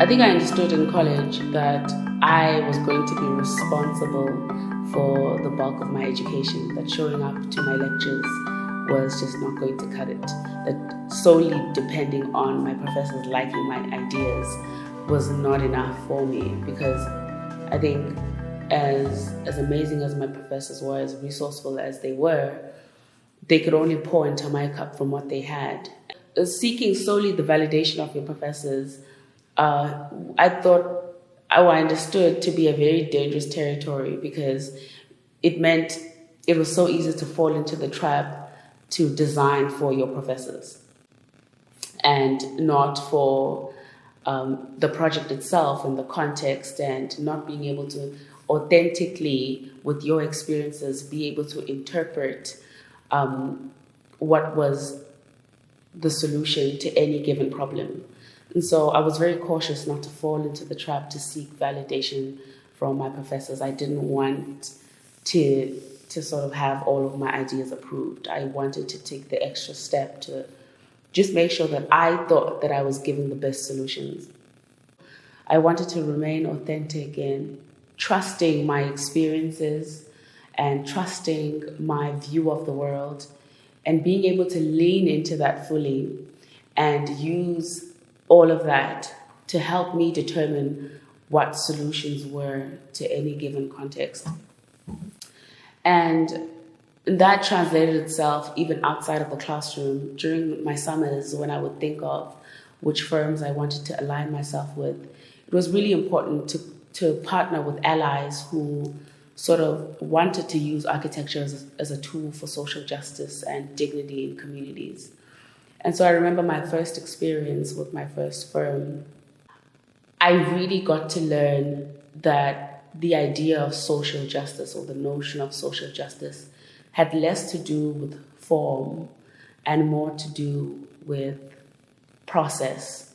I think I understood in college that I was going to be responsible for the bulk of my education, that showing up to my lectures was just not going to cut it, that solely depending on my professors liking my ideas was not enough for me, because I think as amazing as my professors were, as resourceful as they were, they could only pour into my cup from what they had. Seeking solely the validation of your professors, I thought, I understood to be a very dangerous territory, because it meant it was so easy to fall into the trap to design for your professors and not for the project itself and the context, and not being able to authentically, with your experiences, be able to interpret what was the solution to any given problem. And so I was very cautious not to fall into the trap to seek validation from my professors. I didn't want to sort of have all of my ideas approved. I wanted to take the extra step to just make sure that I thought that I was giving the best solutions. I wanted to remain authentic in trusting my experiences and trusting my view of the world, and being able to lean into that fully and use all of that to help me determine what solutions were to any given context. And that translated itself even outside of the classroom. During my summers, when I would think of which firms I wanted to align myself with, it was really important to partner with allies who sort of wanted to use architecture as a tool for social justice and dignity in communities. And so I remember my first experience with my first firm. I really got to learn that the idea of social justice, or the notion of social justice, had less to do with form and more to do with process.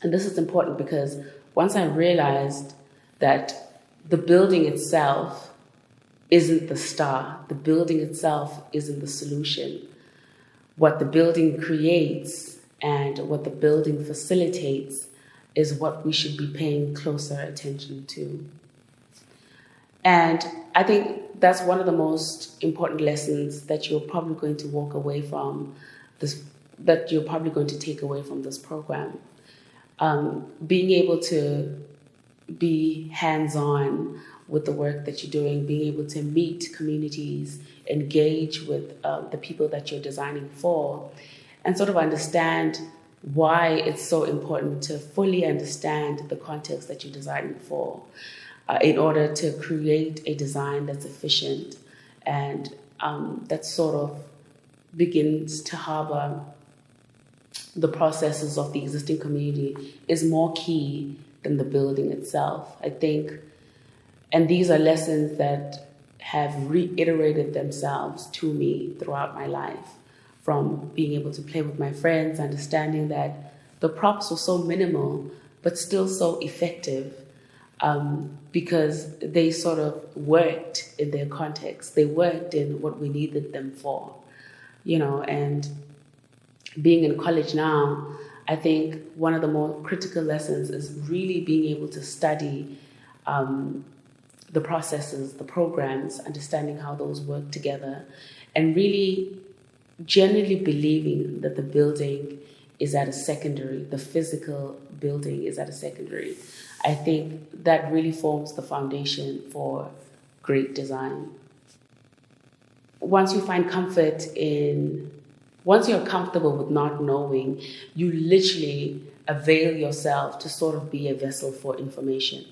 And this is important because once I realized that the building itself isn't the star, the building itself isn't the solution. What the building creates and what the building facilitates is what we should be paying closer attention to. And I think that's one of the most important lessons that you're probably going to walk away from this, that you're probably going to take away from this program. Being able to be hands-on with the work that you're doing, being able to meet communities, engage with the people that you're designing for, and sort of understand why it's so important to fully understand the context that you're designing for, in order to create a design that's efficient and that sort of begins to harbor the processes of the existing community, is more key than the building itself, I think. And these are lessons that have reiterated themselves to me throughout my life, from being able to play with my friends, understanding that the props were so minimal, but still so effective, because they sort of worked in their context. They worked in what we needed them for, and being in college now, I think one of the more critical lessons is really being able to study the processes, the programs, understanding how those work together, and really genuinely believing that the building is at a secondary, the physical building is at a secondary. I think that really forms the foundation for great design. Once you're comfortable with not knowing, you literally avail yourself to sort of be a vessel for information.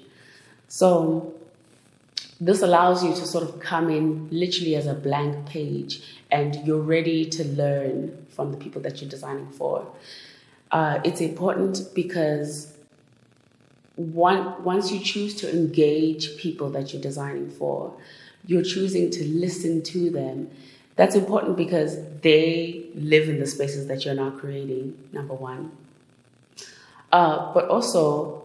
So this allows you to sort of come in literally as a blank page, and you're ready to learn from the people that you're designing for. It's important because once you choose to engage people that you're designing for, you're choosing to listen to them. That's important because they live in the spaces that you're now creating, number one. But also,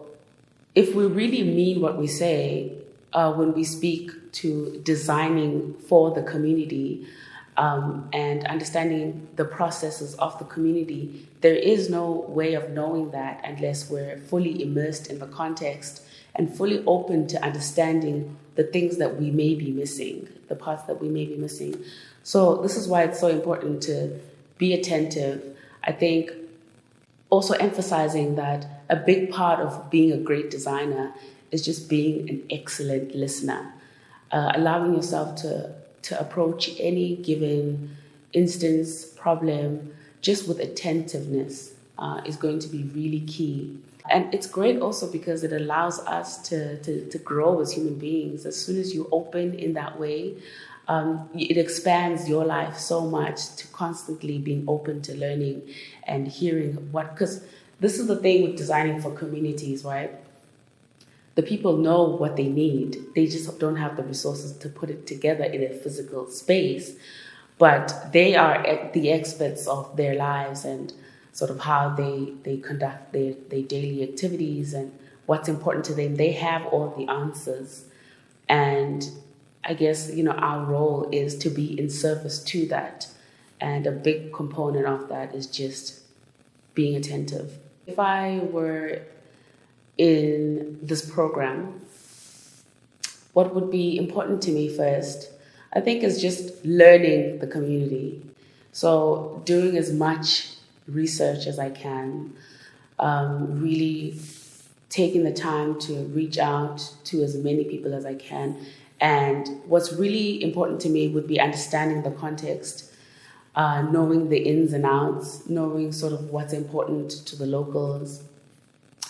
if we really mean what we say, when we speak to designing for the community, and understanding the processes of the community. There is no way of knowing that unless we're fully immersed in the context and fully open to understanding the things that we may be missing, the parts that we may be missing. So this is why it's so important to be attentive. I think also emphasizing that a big part of being a great designer is just being an excellent listener, allowing yourself to approach any given instance, problem, just with attentiveness is going to be really key. And it's great also because it allows us to grow as human beings. As soon as you open in that way, it expands your life so much to constantly being open to learning and hearing because this is the thing with designing for communities, right? The people know what they need. They just don't have the resources to put it together in a physical space, but they are the experts of their lives and sort of how they conduct their daily activities and what's important to them. They have all the answers. And I guess, our role is to be in service to that. And a big component of that is just being attentive. If I were in this program, what would be important to me first, I think, is just learning the community. So doing as much research as I can, really taking the time to reach out to as many people as I can. And what's really important to me would be understanding the context, knowing the ins and outs, knowing sort of what's important to the locals,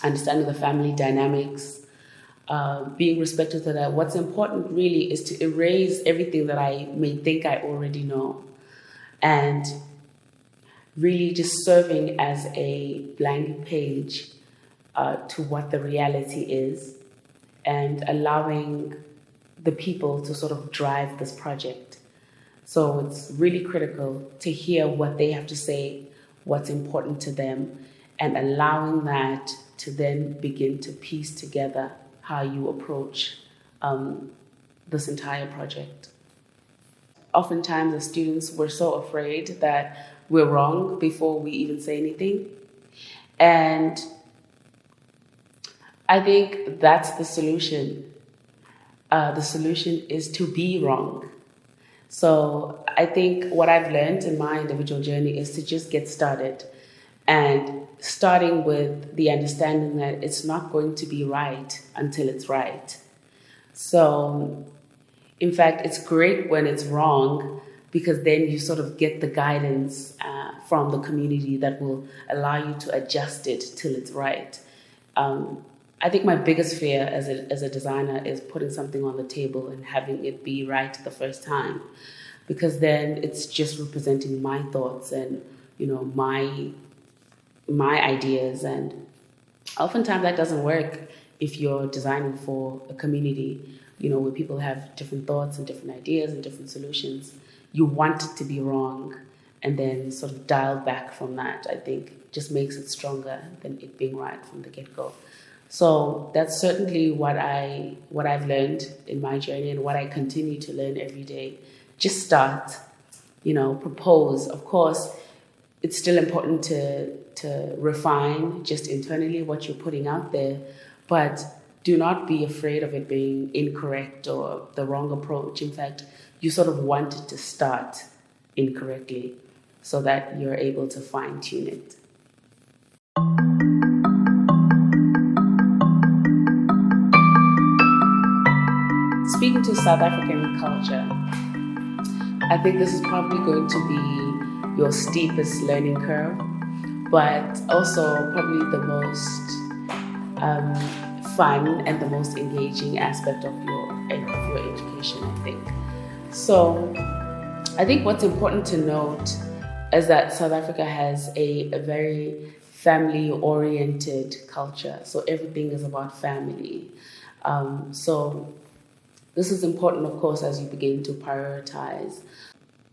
understanding the family dynamics, being respectful to that. What's important really is to erase everything that I may think I already know and really just serving as a blank page to what the reality is and allowing the people to sort of drive this project. So it's really critical to hear what they have to say, what's important to them, and allowing that to then begin to piece together how you approach this entire project. Oftentimes, as students, we're so afraid that we're wrong before we even say anything. And I think that's the solution. The solution is to be wrong. So I think what I've learned in my individual journey is to just get started. And starting with the understanding that it's not going to be right until it's right. So, in fact, it's great when it's wrong because then you sort of get the guidance from the community that will allow you to adjust it till it's right. I think my biggest fear as a designer is putting something on the table and having it be right the first time, because then it's just representing my thoughts and my ideas, and oftentimes that doesn't work if you're designing for a community, where people have different thoughts and different ideas and different solutions. You want it to be wrong and then sort of dial back from that. I think just makes it stronger than it being right from the get-go. So that's certainly what I've learned in my journey and what I continue to learn every day. Just start, propose. Of course, it's still important to refine just internally what you're putting out there, but do not be afraid of it being incorrect or the wrong approach. In fact, you sort of want it to start incorrectly so that you're able to fine-tune it. Speaking to South African culture, I think this is probably going to be your steepest learning curve, but also probably the most fun and the most engaging aspect of your education, I think. So I think what's important to note is that South Africa has a very family-oriented culture. So everything is about family. So this is important, of course, as you begin to prioritize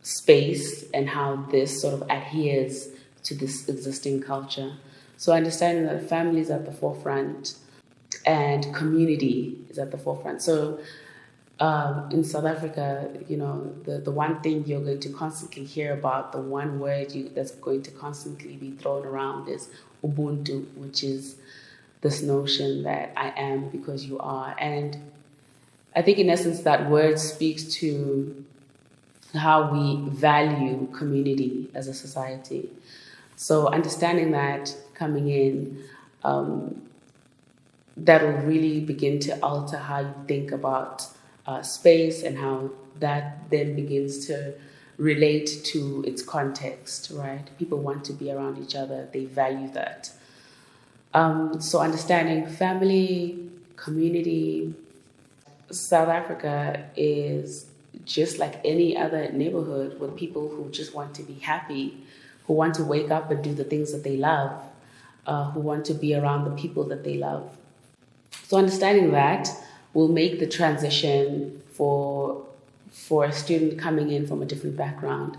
space and how this sort of adheres to this existing culture. So understanding that family is at the forefront and community is at the forefront. So In South Africa, the one thing you're going to constantly hear about, the one word that's going to constantly be thrown around is Ubuntu, which is this notion that I am because you are. And I think in essence that word speaks to how we value community as a society. So understanding that coming in, that will really begin to alter how you think about space and how that then begins to relate to its context, right? People want to be around each other, they value that. So understanding family, community, South Africa is just like any other neighborhood with people who just want to be happy, who want to wake up and do the things that they love, who want to be around the people that they love. So understanding that will make the transition for a student coming in from a different background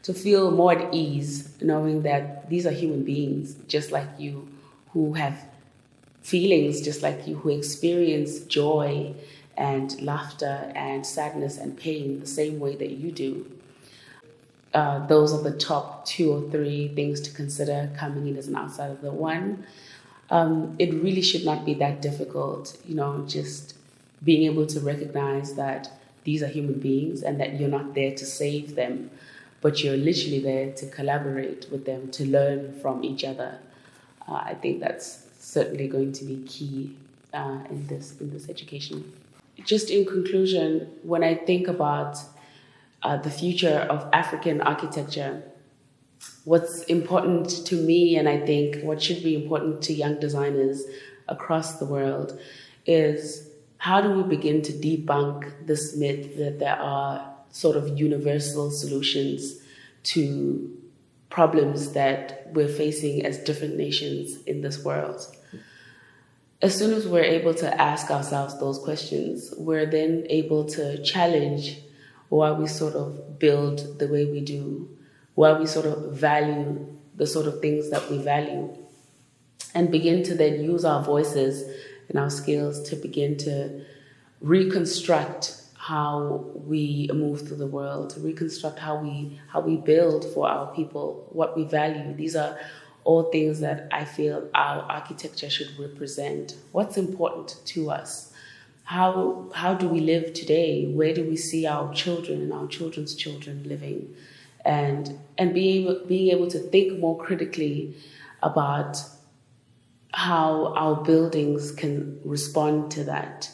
to feel more at ease, knowing that these are human beings just like you, who have feelings just like you, who experience joy and laughter and sadness and pain the same way that you do. Those are the top 2 or 3 things to consider coming in as an outsider. The one, it really should not be that difficult, just being able to recognize that these are human beings and that you're not there to save them, but you're literally there to collaborate with them, to learn from each other. I think that's certainly going to be key in this education. Just in conclusion, when I think about the future of African architecture, what's important to me, and I think what should be important to young designers across the world, is how do we begin to debunk this myth that there are sort of universal solutions to problems that we're facing as different nations in this world. As soon as we're able to ask ourselves those questions, we're then able to challenge why we sort of build the way we do, why we sort of value the sort of things that we value, and begin to then use our voices and our skills to begin to reconstruct how we move through the world, to reconstruct how we build for our people, what we value. These are all things that I feel our architecture should represent. What's important to us? How do we live today? Where do we see our children and our children's children living? And being able to think more critically about how our buildings can respond to that.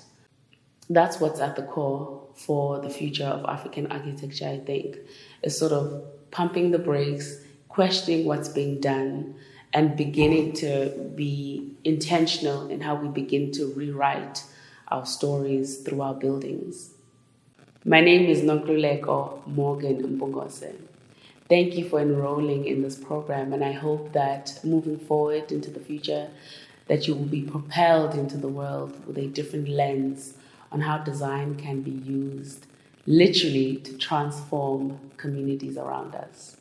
That's what's at the core for the future of African architecture, I think, is sort of pumping the brakes, questioning what's being done, and beginning to be intentional in how we begin to rewrite our stories through our buildings. My name is Nonkululeko Morgan Mpungose. Thank you for enrolling in this program, and I hope that moving forward into the future, that you will be propelled into the world with a different lens on how design can be used literally to transform communities around us.